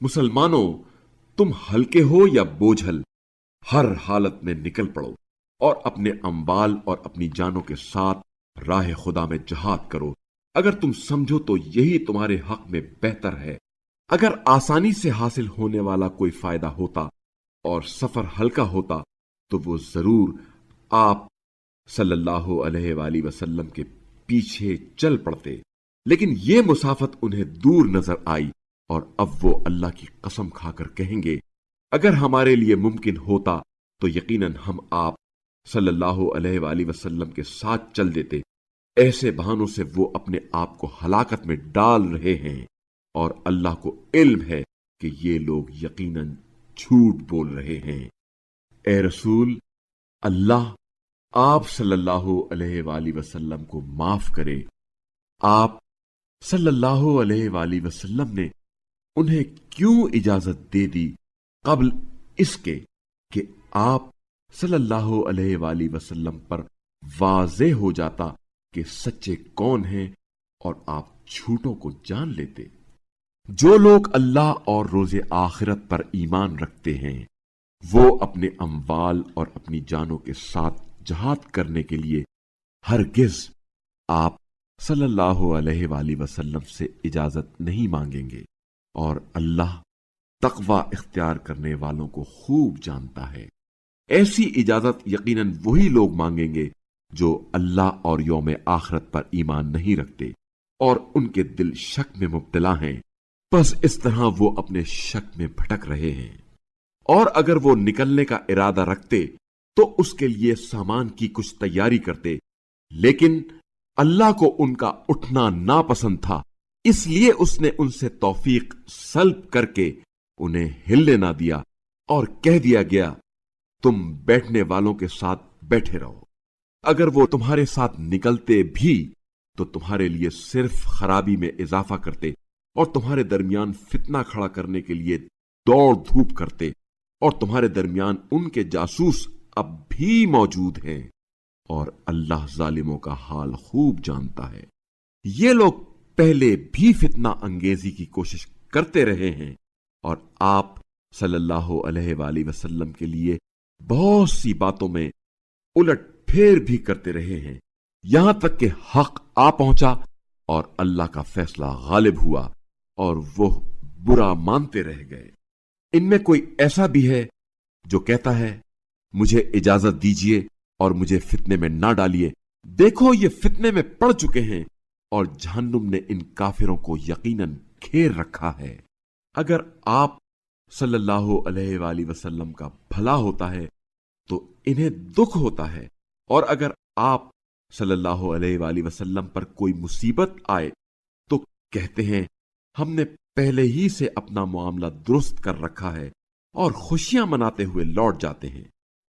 مسلمانوں، تم ہلکے ہو یا بوجھل، ہر حالت میں نکل پڑو اور اپنے اموال اور اپنی جانوں کے ساتھ راہ خدا میں جہاد کرو۔ اگر تم سمجھو تو یہی تمہارے حق میں بہتر ہے۔ اگر آسانی سے حاصل ہونے والا کوئی فائدہ ہوتا اور سفر ہلکا ہوتا تو وہ ضرور آپ صلی اللہ علیہ وآلہ وسلم کے پیچھے چل پڑتے، لیکن یہ مسافت انہیں دور نظر آئی اور اب وہ اللہ کی قسم کھا کر کہیں گے اگر ہمارے لیے ممکن ہوتا تو یقیناً ہم آپ صلی اللہ علیہ وآلہ وسلم کے ساتھ چل دیتے۔ ایسے بہانوں سے وہ اپنے آپ کو ہلاکت میں ڈال رہے ہیں اور اللہ کو علم ہے کہ یہ لوگ یقیناً جھوٹ بول رہے ہیں۔ اے رسول، اللہ آپ صلی اللہ علیہ وآلہ وسلم کو معاف کرے۔ آپ صلی اللہ علیہ وآلہ وسلم نے انہیں کیوں اجازت دے دی قبل اس کے کہ آپ صلی اللہ علیہ وآلہ وسلم پر واضح ہو جاتا کہ سچے کون ہیں اور آپ جھوٹوں کو جان لیتے۔ جو لوگ اللہ اور روز آخرت پر ایمان رکھتے ہیں وہ اپنے اموال اور اپنی جانوں کے ساتھ جہاد کرنے کے لیے ہرگز آپ صلی اللہ علیہ وآلہ وسلم سے اجازت نہیں مانگیں گے، اور اللہ تقوی اختیار کرنے والوں کو خوب جانتا ہے۔ ایسی اجازت یقیناً وہی لوگ مانگیں گے جو اللہ اور یوم آخرت پر ایمان نہیں رکھتے اور ان کے دل شک میں مبتلا ہیں، بس اس طرح وہ اپنے شک میں بھٹک رہے ہیں۔ اور اگر وہ نکلنے کا ارادہ رکھتے تو اس کے لیے سامان کی کچھ تیاری کرتے، لیکن اللہ کو ان کا اٹھنا ناپسند تھا، اس لیے اس نے ان سے توفیق سلب کر کے انہیں ہلنے نہ دیا اور کہہ دیا گیا تم بیٹھنے والوں کے ساتھ بیٹھے رہو۔ اگر وہ تمہارے ساتھ نکلتے بھی تو تمہارے لیے صرف خرابی میں اضافہ کرتے اور تمہارے درمیان فتنہ کھڑا کرنے کے لیے دوڑ دھوپ کرتے، اور تمہارے درمیان ان کے جاسوس اب بھی موجود ہیں، اور اللہ ظالموں کا حال خوب جانتا ہے۔ یہ لوگ پہلے بھی فتنہ انگیزی کی کوشش کرتے رہے ہیں اور آپ صلی اللہ علیہ وآلہ وسلم کے لیے بہت سی باتوں میں الٹ پھیر بھی کرتے رہے ہیں، یہاں تک کہ حق آ پہنچا اور اللہ کا فیصلہ غالب ہوا اور وہ برا مانتے رہ گئے۔ ان میں کوئی ایسا بھی ہے جو کہتا ہے مجھے اجازت دیجیے اور مجھے فتنے میں نہ ڈالیے، دیکھو یہ فتنے میں پڑ چکے ہیں اور جہنم نے ان کافروں کو یقیناً گھیر رکھا ہے۔ اگر آپ صلی اللہ علیہ وآلہ وسلم کا بھلا ہوتا ہے تو انہیں دکھ ہوتا ہے، اور اگر آپ صلی اللہ علیہ وآلہ وسلم پر کوئی مصیبت آئے تو کہتے ہیں ہم نے پہلے ہی سے اپنا معاملہ درست کر رکھا ہے، اور خوشیاں مناتے ہوئے لوٹ جاتے ہیں۔